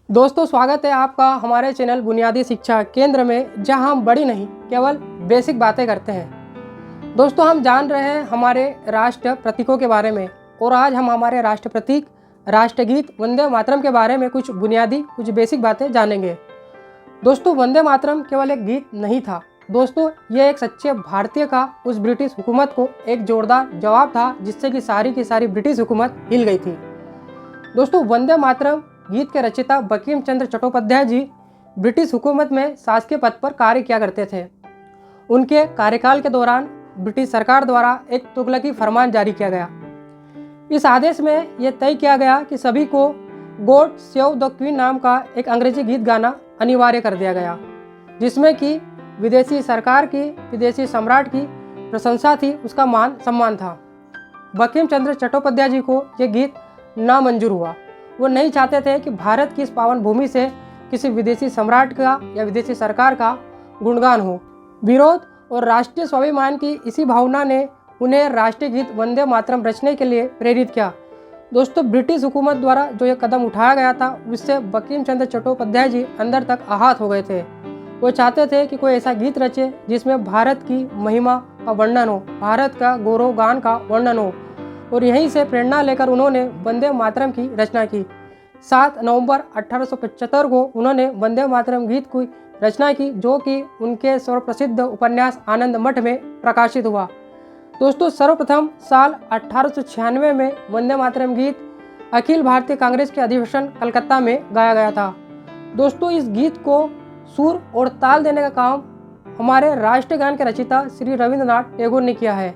दोस्तों स्वागत है आपका हमारे चैनल बुनियादी शिक्षा केंद्र में, जहां हम बड़ी नहीं केवल बेसिक बातें करते हैं। दोस्तों हम जान रहे हैं हमारे राष्ट्र प्रतीकों के बारे में, और आज हम हमारे राष्ट्र प्रतीक राष्ट्रगीत वंदे मातरम के बारे में कुछ बुनियादी कुछ बेसिक बातें जानेंगे। दोस्तों वंदे मातरम केवल एक गीत नहीं था दोस्तों, ये एक सच्चे भारतीय का उस ब्रिटिश हुकूमत को एक जोरदार जवाब था, जिससे कि सारी की सारी ब्रिटिश हुकूमत हिल गई थी। दोस्तों वंदे मातरम गीत के रचयिता बंकिम चंद्र चट्टोपाध्याय जी ब्रिटिश हुकूमत में शासकीय पद पर कार्य किया करते थे। उनके कार्यकाल के दौरान ब्रिटिश सरकार द्वारा एक तुगलकी फरमान जारी किया गया। इस आदेश में यह तय किया गया कि सभी को गॉड सेव द क्वीन नाम का एक अंग्रेजी गीत गाना अनिवार्य कर दिया गया, जिसमें कि विदेशी सरकार की, विदेशी सम्राट की प्रशंसा थी, उसका मान सम्मान था। बंकिम चंद्र चट्टोपाध्याय जी को यह गीत नामंजूर हुआ। वो नहीं चाहते थे कि भारत की इस पावन भूमि से किसी विदेशी सम्राट का या विदेशी सरकार का गुणगान हो। विरोध और राष्ट्रीय स्वाभिमान की इसी भावना ने उन्हें राष्ट्रीय गीत वंदे मातरम रचने के लिए प्रेरित किया। दोस्तों ब्रिटिश हुकूमत द्वारा जो ये कदम उठाया गया था, उससे बंकिम चंद्र चट्टोपाध्याय जी अंदर तक आहत हो गए थे। वो चाहते थे कि कोई ऐसा गीत रचे जिसमें भारत की महिमा का वर्णन हो, भारत का गौरव गान का वर्णन हो, और यहीं से प्रेरणा लेकर उन्होंने वंदे मातरम की रचना की। 7 नवंबर 1875 को उन्होंने वंदे मातरम गीत की रचना की, जो कि उनके सर्वप्रसिद्ध उपन्यास आनंद मठ में प्रकाशित हुआ। दोस्तों सर्वप्रथम साल 1896 में वंदे मातरम गीत अखिल भारतीय कांग्रेस के अधिवेशन कलकत्ता में गाया गया था। दोस्तों इस गीत को सुर और ताल देने का काम हमारे राष्ट्रीय गान के रचयिता श्री रविंद्रनाथ टैगोर ने किया है।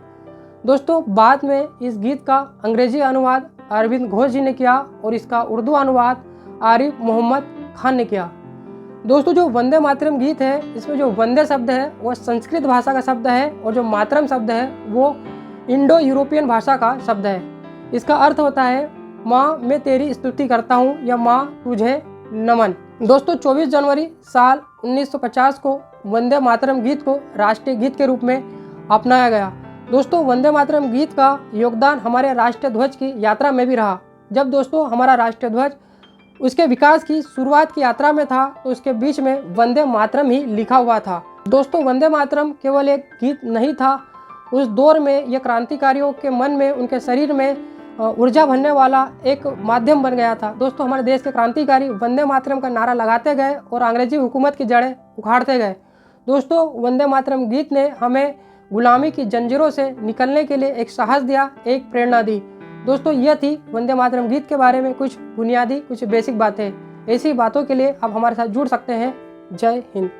दोस्तों बाद में इस गीत का अंग्रेजी अनुवाद अरविंद घोष जी ने किया, और इसका उर्दू अनुवाद आरिफ मोहम्मद खान ने किया। दोस्तों जो वंदे मातरम गीत है, इसमें जो वंदे शब्द है वो संस्कृत भाषा का शब्द है, और जो मातरम शब्द है वो इंडो यूरोपियन भाषा का शब्द है। इसका अर्थ होता है माँ मैं तेरी स्तुति करता हूँ, या माँ तुझे नमन। दोस्तों 24 जनवरी साल 1950 को वंदे मातरम गीत को राष्ट्रीय गीत के रूप में अपनाया गया। दोस्तों वंदे मातरम गीत का योगदान हमारे राष्ट्रीय ध्वज की यात्रा में भी रहा। जब दोस्तों हमारा राष्ट्रीय ध्वज उसके विकास की शुरुआत की यात्रा में था, तो उसके बीच में वंदे मातरम ही लिखा हुआ था। दोस्तों वंदे मातरम केवल एक गीत नहीं था, उस दौर में यह क्रांतिकारियों के मन में, उनके शरीर में ऊर्जा भरने वाला एक माध्यम बन गया था। दोस्तों हमारे देश के क्रांतिकारी वंदे मातरम का नारा लगाते गए और अंग्रेजी हुकूमत की जड़ें उखाड़ते गए। दोस्तों वंदे मातरम गीत ने हमें गुलामी की जंजीरों से निकलने के लिए एक साहस दिया, एक प्रेरणा दी। दोस्तों यह थी वंदे मातरम गीत के बारे में कुछ बुनियादी कुछ बेसिक बातें। ऐसी बातों के लिए आप हमारे साथ जुड़ सकते हैं। जय हिंद।